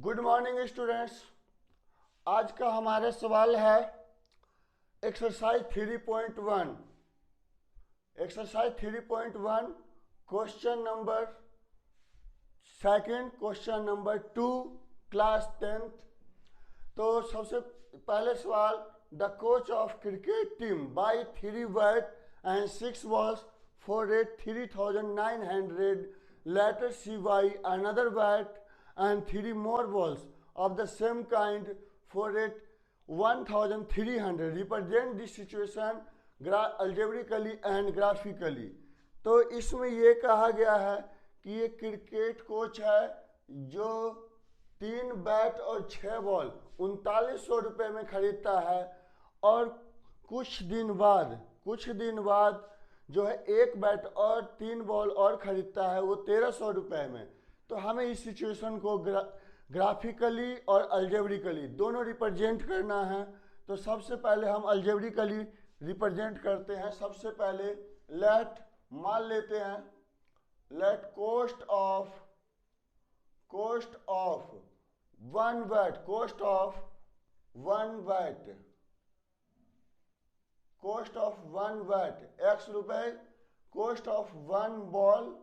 Good morning students. आज का हमारा सवाल है exercise 3.1। Exercise 3.1 question number second, question number 2, class 10th। तो सबसे पहले सवाल, the coach of cricket team buy 3 bat and 6 balls for rate 3900, later she buy another bat and 3 more balls of the same kind for rate 1300, represent this situation algebraically and graphically। तो इसमें ये कहा गया है कि ये cricket coach है जो 3 बैट और 6 बॉल 3900 रुपये में खरीदता है, और कुछ दिन बाद जो है 1 बैट और 3 बॉल और खरीदता है वो 1300 रुपये में। तो हमें इस सिचुएशन को ग्राफिकली और अल्जेब्रिकली दोनों रिप्रेजेंट करना है। तो सबसे पहले हम अल्जेब्रिकली रिप्रेजेंट करते हैं। सबसे पहले लेट मान लेते हैं, let cost of one bat, cost of one bat x रुपए, कॉस्ट ऑफ वन बॉल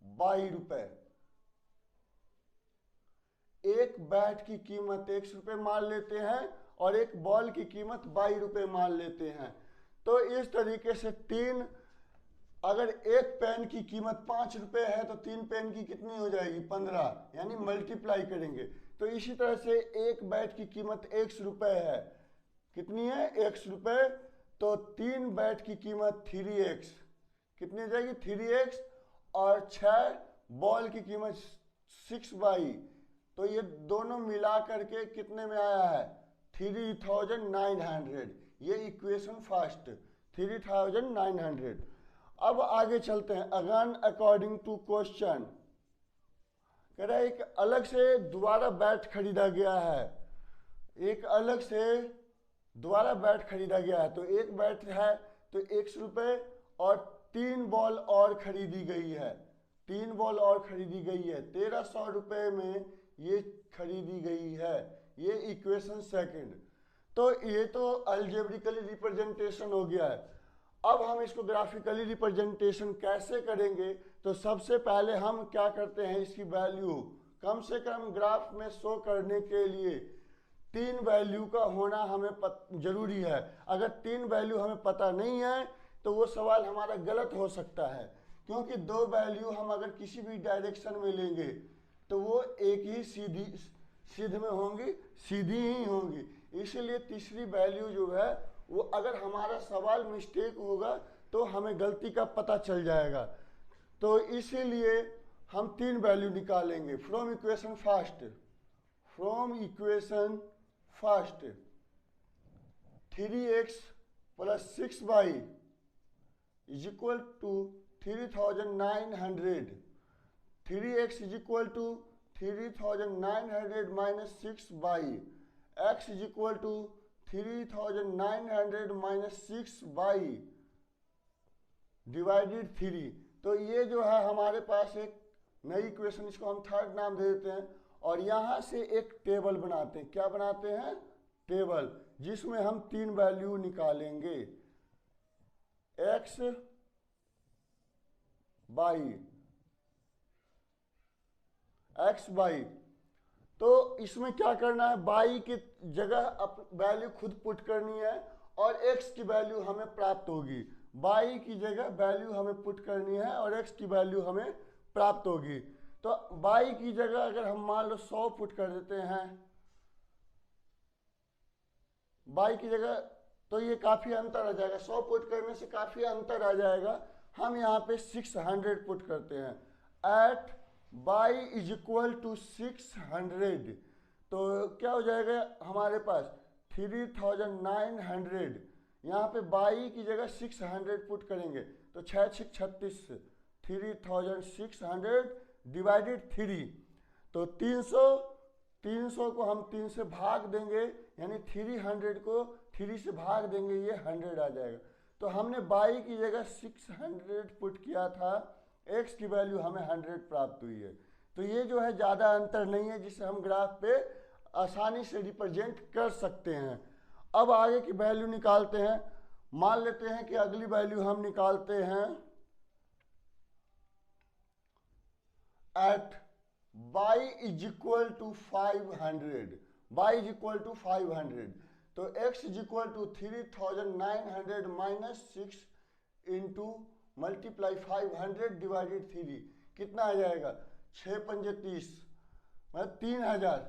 22 रुपए। एक बैट की कीमत 1 रुपये मान लेते हैं और एक बॉल की कीमत 22 रुपये मान लेते हैं। तो इस तरीके से अगर एक पेन की कीमत 5 रुपये है तो 3 पेन की कितनी हो जाएगी? 15, यानी मल्टीप्लाई करेंगे। तो इसी तरह से एक बैट की कीमत 1 रुपये है, कितनी है? 1 रुपये। तो 3 बैट की कीमत 3x, कितनी हो जाएगी? 3x। और 6 बॉल की कीमत 6y। तो ये दोनों मिला करके कितने में आया है? 3900। ये इक्वेशन फर्स्ट, 3900। अब आगे चलते हैं। अगेन अकॉर्डिंग टू क्वेश्चन कह रहा है एक अलग से दोबारा बैट खरीदा गया है, तो एक बैट है तो 1 रुपये और 3 बॉल और खरीदी गई है, 1300 रुपये में ये खरीदी गई है। ये इक्वेशन सेकंड। तो ये तो अल्जेब्रिकली रिप्रेजेंटेशन हो गया है। अब हम इसको ग्राफिकली रिप्रेजेंटेशन कैसे करेंगे? तो सबसे पहले हम क्या करते हैं, इसकी वैल्यू कम से कम ग्राफ में शो करने के लिए 3 वैल्यू का होना हमें जरूरी है। अगर 3 वैल्यू हमें पता नहीं है तो वो सवाल हमारा गलत हो सकता है, क्योंकि 2 वैल्यू हम अगर किसी भी डायरेक्शन में लेंगे तो वो एक ही सीधी ही होंगी। इसीलिए तीसरी वैल्यू जो है वो अगर हमारा सवाल मिस्टेक होगा तो हमें गलती का पता चल जाएगा। तो इसीलिए हम 3 वैल्यू निकालेंगे from equation first. 3x plus 6y is equal to 3900। 3x is equal to 3900 minus 6y, x is equal to 3900 minus 6y divided 3। तो ये जो है हमारे पास एक नई इक्वेशन, इसको हम थर्ड नाम दे देते हैं। और यहाँ से एक टेबल बनाते हैं। क्या बनाते हैं? टेबल, जिसमें हम 3 वैल्यू निकालेंगे, x बाई। तो इसमें क्या करना है? बाई की जगह वैल्यू खुद पुट करनी है और x की वैल्यू हमें प्राप्त होगी। बाई की जगह वैल्यू हमें पुट करनी है और x की वैल्यू हमें प्राप्त होगी। तो बाई की जगह अगर हम मान लो 100 पुट कर देते हैं बाई की जगह, तो ये काफ़ी अंतर आ जाएगा। 100 पुट करने से काफ़ी अंतर आ जाएगा। हम यहाँ पे 600 पुट करते हैं। At y is equal to 600। तो क्या हो जाएगा हमारे पास? 3900। यहाँ पे बाई की जगह 600 पुट करेंगे तो 6 6 36, 3600 डिवाइडेड 3। तो 300 को हम 3 से भाग देंगे, यानी 300 को 3 से भाग देंगे, ये 100 आ जाएगा। तो हमने बाई की जगह 600 पुट किया था, x की वैल्यू हमें 100 प्राप्त हुई है। तो ये जो है ज़्यादा अंतर नहीं है जिसे हम ग्राफ पे आसानी से रिप्रेजेंट कर सकते हैं। अब आगे की वैल्यू निकालते हैं। मान लेते हैं कि अगली वैल्यू हम निकालते हैं at y is equal to 500, y is equal to 500, तो x is equal to 3900 minus 6 into multiply 500 divided 3, कितना आ जाएगा 6 पंजे 30, मतलब 3000।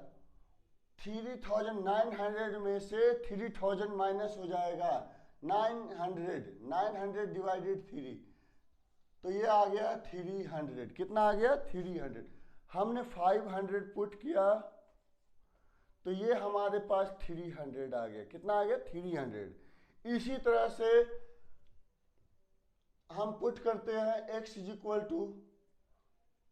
3900 में से 3000 माइनस हो जाएगा 900 डिवाइडेड 3, तो ये आ गया 300। कितना आ गया 300। हमने 500 पुट किया तो ये हमारे पास 300 आ गया। कितना आ गया 300। इसी तरह से हम पुट करते हैं x is equal to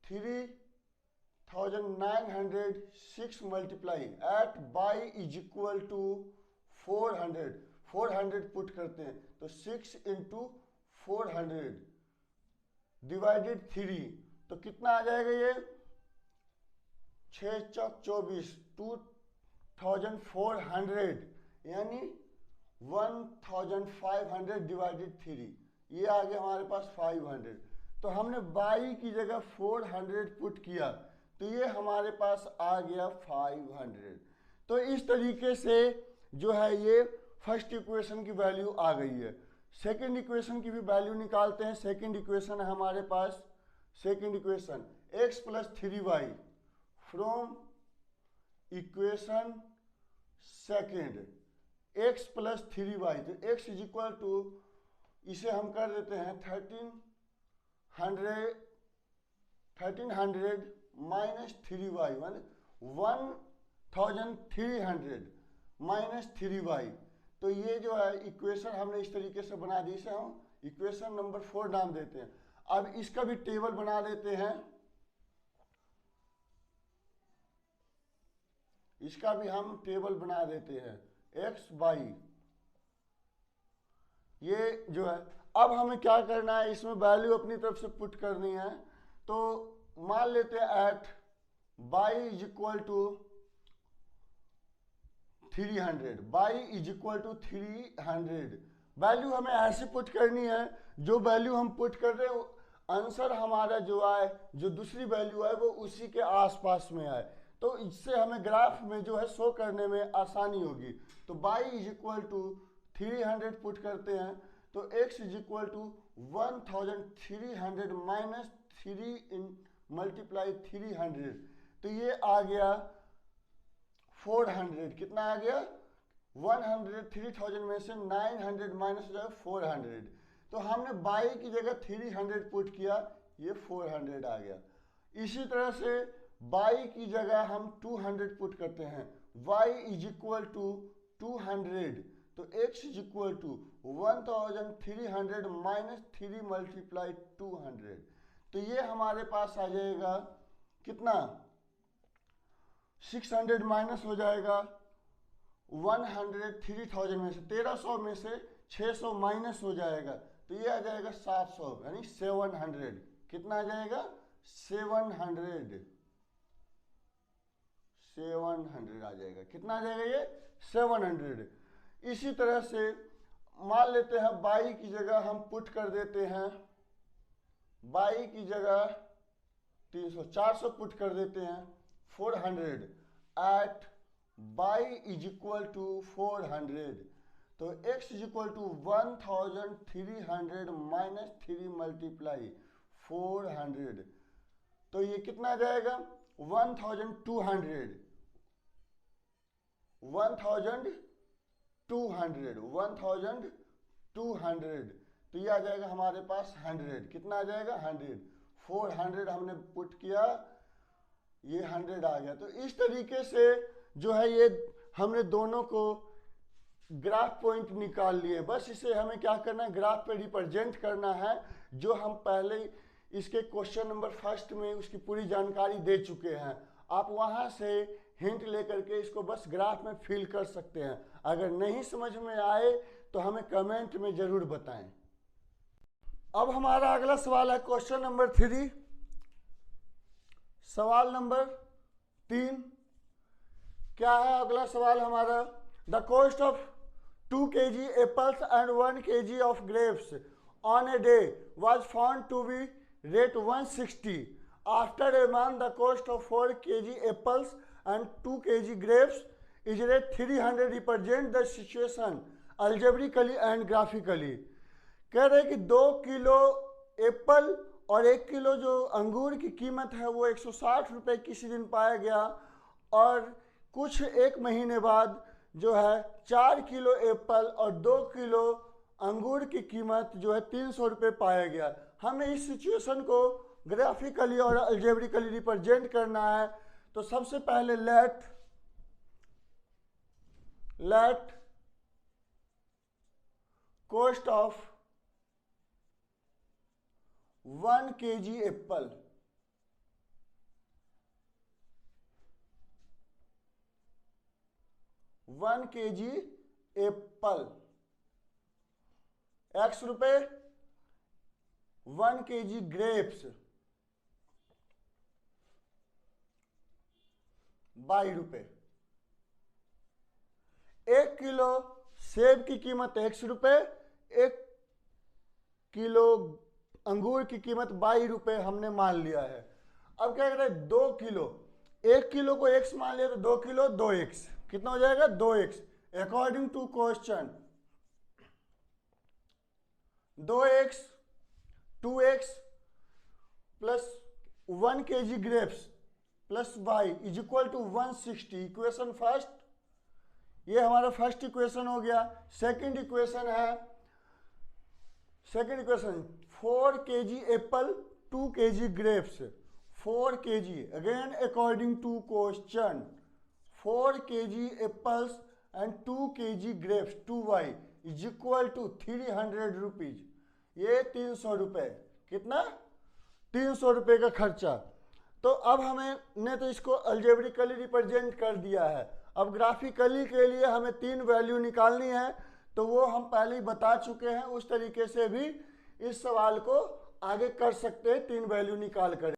3906 multiply at y is equal to 400 put करते हैं तो 6 इंटू 400 डिवाइडेड 3, तो कितना आ जाएगा ये 6 चौक 24, 2400 यानी 1500 डिवाइडेड 3, ये आ गया हमारे पास 500। तो हमने y की जगह 400 पुट किया तो ये हमारे पास आ गया 500। तो इस तरीके से जो है ये फर्स्ट इक्वेशन की वैल्यू आ गई है। सेकंड इक्वेशन की भी वैल्यू निकालते हैं। सेकंड इक्वेशन है हमारे पास, second equation x plus 3y from equation second x plus 3y, तो x इज इक्वल टू, इसे हम कर देते हैं 1300 माइनस 3y, मतलब 1300 माइनस 3y। तो ये जो है इक्वेशन हमने इस तरीके से बना दी, इसे हम इक्वेशन नंबर 4 नाम देते हैं। अब इसका भी टेबल बना देते हैं, इसका भी हम टेबल बना देते हैं x y, ये जो है। अब हमें क्या करना है, इसमें वैल्यू अपनी तरफ से पुट करनी है। तो मान लेते हैं at y is equal to 300, y is equal to 300। Value हमें ऐसे पुट करनी है, जो वैल्यू हम पुट कर रहे हैं आंसर हमारा जो आए, जो दूसरी वैल्यू है वो उसी के आसपास में आए, तो इससे हमें ग्राफ में जो है शो करने में आसानी होगी। तो y is equal to 300 put करते हैं तो x is equal to 1300 minus 3 in multiply 300, तो ये आ गया 400। कितना आ गया 100, 3000 में से 900 माइनस हो जाएगा 400, तो हमने y की जगह 300 पुट किया, ये 400 आ गया। इसी तरह से y की जगह हम 200 पुट करते हैं, y इज इक्वल टू 200, तो x is equal to 1300 minus 3 multiply 200, तो ये हमारे पास आ जाएगा कितना 600 माइनस हो जाएगा 100, 3000 में से 1300 में से 600 माइनस हो जाएगा, तो ये आ जाएगा 700 यानी 700। कितना आ जाएगा 700 आ जाएगा। कितना आ जाएगा ये 700। इसी तरह से मान लेते हैं y की जगह हम पुट कर देते हैं, y की जगह 300, 400 पुट कर देते हैं 400 at y is equal to 400, तो x is equal to 1300 minus 3 multiply 400, तो ये कितना जाएगा 1200 तो ये आ जाएगा हमारे पास 100। कितना आ जाएगा 100, 400 हमने पुट किया, ये 100 आ गया। तो इस तरीके से जो है ये हमने दोनों को ग्राफ पॉइंट निकाल लिए। बस इसे हमें क्या करना है, ग्राफ पे रिप्रेजेंट करना है, जो हम पहले इसके क्वेश्चन नंबर फर्स्ट में उसकी पूरी जानकारी दे चुके हैं। आप वहां से हिंट लेकर के इसको बस ग्राफ में फिल कर सकते हैं। अगर नहीं समझ में आए तो हमें कमेंट में जरूर बताएं। अब हमारा अगला सवाल है क्वेश्चन नंबर 3। सवाल नंबर 3 क्या है? अगला सवाल हमारा, the cost of 2 kg apples and 1 kg of grapes on a day was found to be rate 160. After a month, the cost of 4 kg apples and 2 kg grapes is rate 300. Represent the situation algebraically and graphically. कह रहे कि 2 kilo Apple और 1 kilo जो अंगूर की कीमत है वो 160 रुपये किसी दिन पाया गया, और कुछ एक महीने बाद जो है 4 किलो एप्पल और 2 किलो अंगूर की कीमत जो है 300 रुपये पाया गया। हमें इस सिचुएशन को ग्राफिकली और अलजेब्रिकली रिप्रेजेंट करना है। तो सबसे पहले let cost of 1 kg Apple x रुपए, 1 kg ग्रेप्स y रुपए, 1 किलो सेब की कीमत x रुपए, 1 किलो अंगूर की कीमत 22 रुपए हमने मान लिया है। अब क्या करें? 2 किलो, 1 किलो को x मान लिया तो 2 किलो 2x, कितना हो जाएगा? 2x। According to question 2x 2x plus 1 kg grapes plus y is equal to 160। Equation first, ये हमारा फर्स्ट इक्वेशन हो गया। सेकंड इक्वेशन है, 4 kg apple 2 kg grapes, 4 kg again according to question 4 kg apples and 2 kg grapes 2y is equal to 300 rupees. ये 300 रुपये, कितना? 300 रुपये का खर्चा। तो अब हमने तो इसको अलजेब्रिकली रिप्रेजेंट कर दिया है। अब ग्राफिकली के लिए हमें 3 वैल्यू निकालनी है, तो वो हम पहले ही बता चुके हैं। उस तरीके से भी इस सवाल को आगे कर सकते हैं, 3 वैल्यू निकाल कर।